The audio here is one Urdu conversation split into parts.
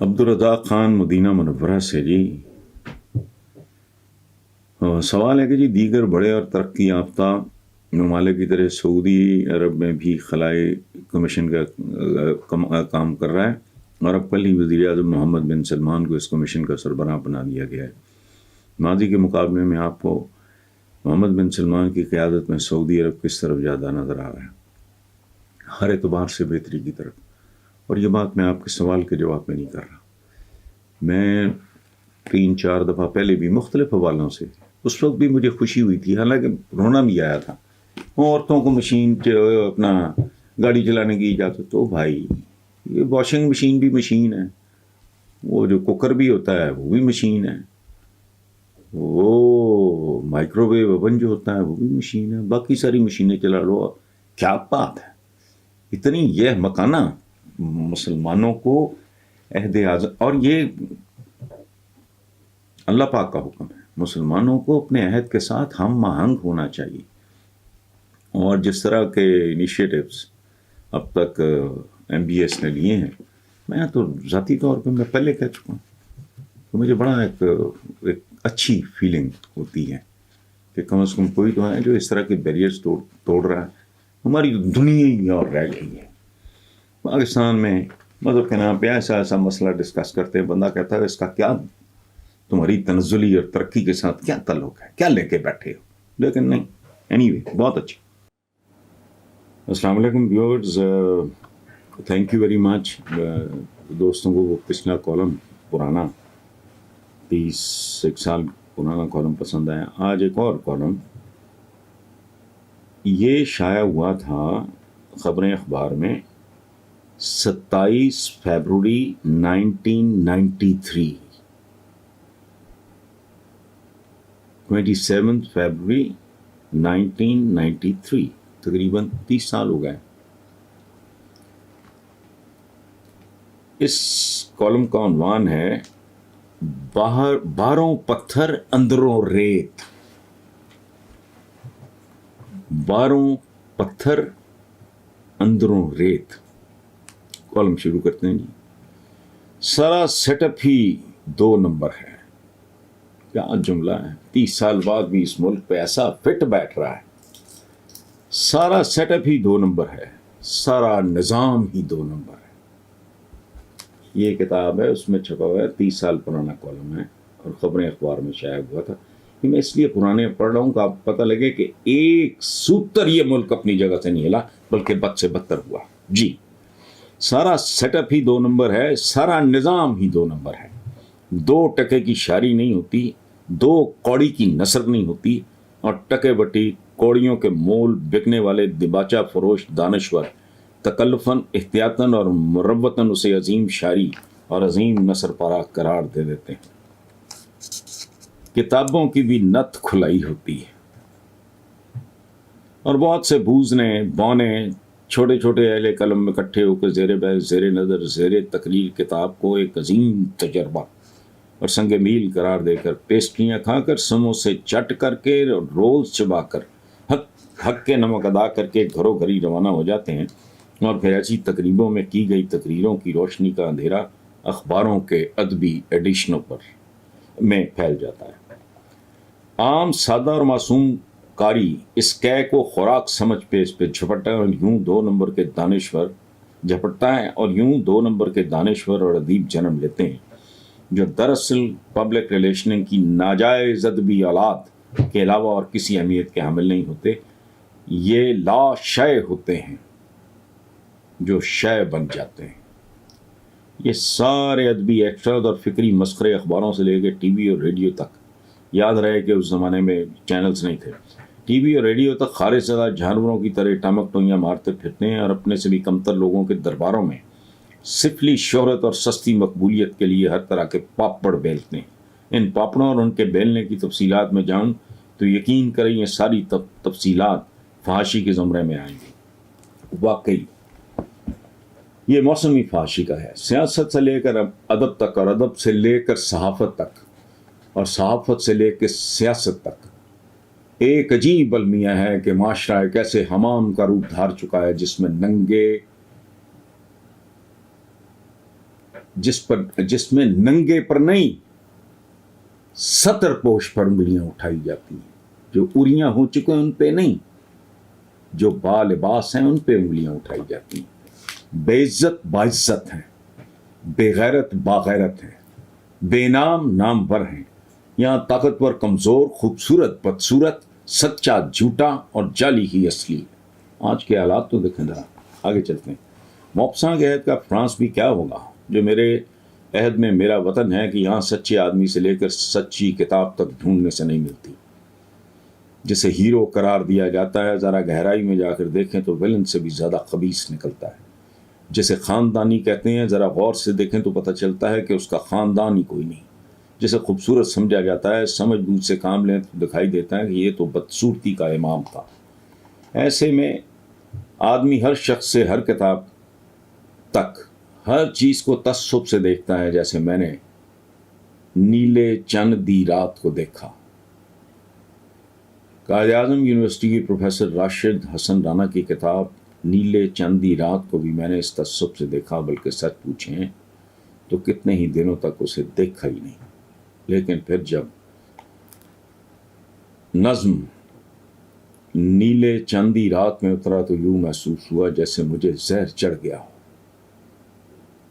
عبدالرزاق خان مدینہ منورہ سے جی سوال ہے کہ جی دیگر بڑے اور ترقی یافتہ ممالک کی طرح سعودی عرب میں بھی خلائی کمیشن کا کام کر رہا ہے اور اب کل ہی وزیر اعظم محمد بن سلمان کو اس کمیشن کا سربراہ بنا دیا گیا ہے۔ ماضی کے مقابلے میں آپ کو محمد بن سلمان کی قیادت میں سعودی عرب کس طرف زیادہ نظر آ رہا ہے؟ ہر اعتبار سے بہتری کی طرف۔ اور یہ بات میں آپ کے سوال کے جواب میں نہیں کر رہا، میں 3-4 دفعہ پہلے بھی مختلف حوالوں سے اس وقت بھی مجھے خوشی ہوئی تھی، حالانکہ رونا بھی آیا تھا۔ عورتوں کو مشین اپنا گاڑی چلانے کی اجازت، تو بھائی یہ واشنگ مشین بھی مشین ہے، وہ جو کوکر بھی ہوتا ہے وہ بھی مشین ہے، وہ مائکرو ویو اوون جو ہوتا ہے وہ بھی مشین ہے، باقی ساری مشینیں چلا لو۔ کیا بات ہے، اتنی یہ مکانہ مسلمانوں کو عہد اعظم، اور یہ اللہ پاک کا حکم ہے، مسلمانوں کو اپنے عہد کے ساتھ ہم آہنگ ہونا چاہیے۔ اور جس طرح کے انیشیٹوز اب تک MBS نے لیے ہیں، میں تو ذاتی طور پہ میں پہلے کہہ چکا ہوں کہ مجھے بڑا ایک اچھی فیلنگ ہوتی ہے کہ کم از کم کوئی تو ہے جو اس طرح کے بیریئرز توڑ رہا ہے۔ ہماری دنیا ہی اور رہ گئی ہے۔ پاکستان میں مذہب کے نام پہ ایسا مسئلہ ڈسکس کرتے ہیں، بندہ کہتا ہے اس کا کیا تمہاری تنزلی اور ترقی کے ساتھ کیا تعلق ہے، کیا لے کے بیٹھے ہو؟ لیکن نہیں، اینی وے بہت اچھی۔ السلام علیکم viewers, thank you very much. دوستوں کو وہ پچھلا کالم پرانا 31 سال پرانا کالم پسند آیا۔ آج ایک اور کالم یہ شائع ہوا تھا خبریں اخبار میں 27 فیبروری 1993، 27 فیبروری 1993، تقریباً 30 سال ہو گئے۔ اس کالم کا عنوان ہے باہروں پتھر اندروں ریت۔ باہروں پتھر اندروں ریت۔ کالم شروع کرتے ہیں جی۔ سارا سیٹ اپ ہی 2 نمبر ہے۔ کیا جملہ ہے، 30 سال بعد بھی اس ملک پہ ایسا فٹ بیٹھ رہا ہے۔ سارا سیٹ اپ ہی 2 نمبر ہے، سارا نظام ہی 2 نمبر ہے۔ یہ کتاب ہے، اس میں چھپا ہوا ہے، 30 سال پرانا کالم ہے اور خبریں اخبار میں شائع ہوا تھا۔ میں اس لیے پرانے پڑھ رہا ہوں کہ آپ پتہ لگے کہ ایک سوتر یہ ملک اپنی جگہ سے نہیں ہلا، بلکہ بد سے بدتر ہوا۔ جی، سارا سیٹ اپ ہی 2 نمبر ہے، سارا نظام ہی 2 نمبر ہے۔ 2 ٹکے کی شاعری نہیں ہوتی، 2 کوڑی کی نثر نہیں ہوتی، اور ٹکے بٹی کوڑیوں کے مول بکنے والے دباچہ فروش دانشور تکلفاً، احتیاطاً اور مروتاً اسے عظیم شاعری اور عظیم نثر پارہ قرار دے دیتے ہیں۔ کتابوں کی بھی نت کھلائی ہوتی ہے، اور بہت سے بوزنے بونے چھوٹے چھوٹے اہل قلم میں اکٹھے ہو کے زیر بحث، زیر نظر، زیر تقریر کتاب کو ایک عظیم تجربہ اور سنگ میل قرار دے کر، پیسٹریاں کھا کر، سموسے چٹ کر کے، رولز چبا کر، حق کے نمک ادا کر کے گھروں گھری روانہ ہو جاتے ہیں، اور پھر ایسی تقریبوں میں کی گئی تقریروں کی روشنی کا اندھیرا اخباروں کے ادبی ایڈیشنوں پر میں پھیل جاتا ہے۔ عام سادہ اور معصوم کاری اس قے کو خوراک سمجھ پہ اس پہ جھپٹتا ہے، اور یوں 2 نمبر کے دانشور جھپٹتا ہے، اور یوں 2 نمبر کے دانشور اور ادیب جنم لیتے ہیں، جو دراصل پبلک ریلیشننگ کی ناجائز ادبی اولاد کے علاوہ اور کسی اہمیت کے حامل نہیں ہوتے۔ یہ لا شے ہوتے ہیں جو شے بن جاتے ہیں۔ یہ سارے ادبی ایکسٹراز اور فکری مسخرے اخباروں سے لے کے ٹی وی اور ریڈیو تک، یاد رہے کہ اس زمانے میں چینلز نہیں تھے، ٹی وی اور ریڈیو تک خالص زدہ جانوروں کی طرح ٹامک ٹوئیاں مارتے پھرتے ہیں، اور اپنے سے بھی کمتر لوگوں کے درباروں میں سفلی شہرت اور سستی مقبولیت کے لیے ہر طرح کے پاپڑ بیلتے ہیں۔ ان پاپڑوں اور ان کے بیلنے کی تفصیلات میں جاؤں تو یقین کریں یہ ساری تفصیلات فحاشی کے زمرے میں آئیں گی۔ واقعی یہ موسمی فحاشی کا ہے، سیاست سے لے کر ادب تک، اور ادب سے لے کر صحافت تک، اور صحافت سے لے کے سیاست تک۔ ایک عجیب المیہ ہے کہ معاشرہ ایک ایسے حمام کا روپ دھار چکا ہے جس میں ننگے جس میں ننگے پر نہیں ستر پوش پر انگلیاں اٹھائی جاتی ہیں، جو اریاں ہو چکے ہیں ان پہ نہیں، جو با لباس ہیں ان پہ انگلیاں اٹھائی جاتی ہیں۔ بے عزت باعزت ہیں، بے غیرت باغیرت ہیں، بے نام نامور ہیں، یہاں طاقتور کمزور، خوبصورت بدصورت، سچا جھوٹا اور جعلی ہی اصلی۔ آج کے حالات تو دیکھیں ذرا، آگے چلتے ہیں۔ موپساں کے عہد کا فرانس بھی کیا ہوگا، جو میرے عہد میں میرا وطن ہے کہ یہاں سچے آدمی سے لے کر سچی کتاب تک ڈھونڈنے سے نہیں ملتی۔ جسے ہیرو قرار دیا جاتا ہے، ذرا گہرائی میں جا کر دیکھیں تو ویلن سے بھی زیادہ خبیث نکلتا ہے۔ جسے خاندانی کہتے ہیں، ذرا غور سے دیکھیں تو پتہ چلتا ہے کہ اس کا خاندان ہی کوئی نہیں۔ جسے خوبصورت سمجھا جاتا ہے، سمجھ بوجھ سے کام لیں تو دکھائی دیتا ہے کہ یہ تو بدصورتی کا امام تھا۔ ایسے میں آدمی ہر شخص سے ہر کتاب تک ہر چیز کو تعصب سے دیکھتا ہے، جیسے میں نے نیلے چند دی رات کو دیکھا۔ قائد اعظم یونیورسٹی کی پروفیسر راشد حسن رانا کی کتاب نیلے چند دی رات کو بھی میں نے اس تعصب سے دیکھا، بلکہ سچ پوچھیں تو کتنے ہی دنوں تک اسے دیکھا ہی نہیں۔ لیکن پھر جب نظم نیلے چاندی رات میں اترا تو یوں محسوس ہوا جیسے مجھے زہر چڑھ گیا ہو،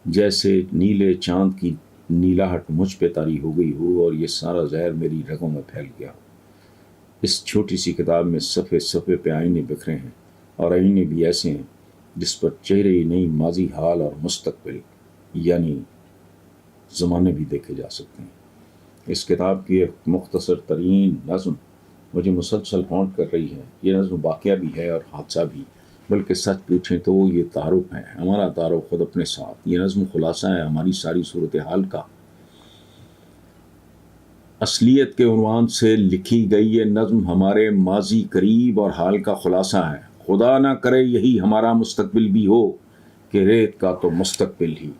جیسے نیلے چاند کی نیلاہٹ مجھ پہ طاری ہو گئی ہو اور یہ سارا زہر میری رگوں میں پھیل گیا ہو۔ اس چھوٹی سی کتاب میں صفحے صفحے پہ آئینے بکھرے ہیں، اور آئینے بھی ایسے ہیں جس پر چہرے ہی نہیں، ماضی، حال اور مستقبل یعنی زمانے بھی دیکھے جا سکتے ہیں۔ اس کتاب کی ایک مختصر ترین نظم مجھے مسلسل ہانٹ کر رہی ہے۔ یہ نظم واقعہ بھی ہے اور حادثہ بھی، بلکہ سچ پوچھیں تو یہ تعارف ہے، ہمارا تعارف خود اپنے ساتھ۔ یہ نظم خلاصہ ہے ہماری ساری صورتحال کا۔ اصلیت کے عنوان سے لکھی گئی یہ نظم ہمارے ماضی قریب اور حال کا خلاصہ ہے۔ خدا نہ کرے یہی ہمارا مستقبل بھی ہو، کہ ریت کا تو مستقبل ہی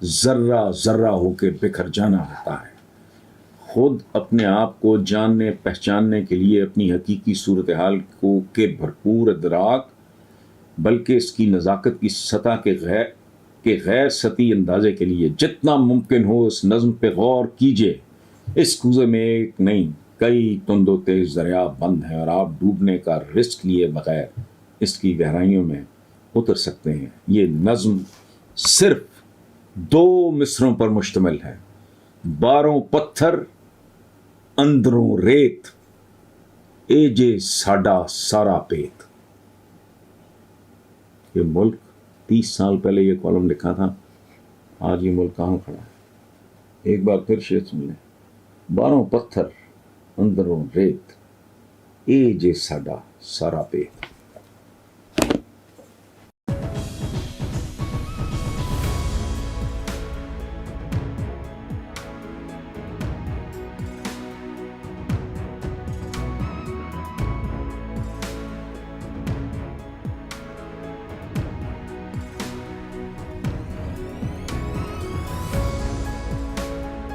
ذرہ ذرہ ہو کے بکھر جانا ہوتا ہے۔ خود اپنے آپ کو جاننے پہچاننے کے لیے اپنی حقیقی صورتحال کو کے بھرپور ادراک، بلکہ اس کی نزاکت کی سطح کے غیر سطحی اندازے کے لیے جتنا ممکن ہو اس نظم پہ غور کیجئے۔ اس کوزے میں ایک نہیں کئی تند و تیز دریا بند ہیں، اور آپ ڈوبنے کا رسک لیے بغیر اس کی گہرائیوں میں اتر سکتے ہیں۔ یہ نظم صرف 2 مصروں پر مشتمل ہے: باروں پتھر اندروں ریت، اے جے ساڈا سارا پیت۔ یہ ملک 30 سال پہلے یہ کالم لکھا تھا، آج یہ ملک کہاں کھڑا ہے؟ ایک بار پھر شعر سن لیں: باروں پتھر اندروں ریت، اے جے ساڈا سارا پیت۔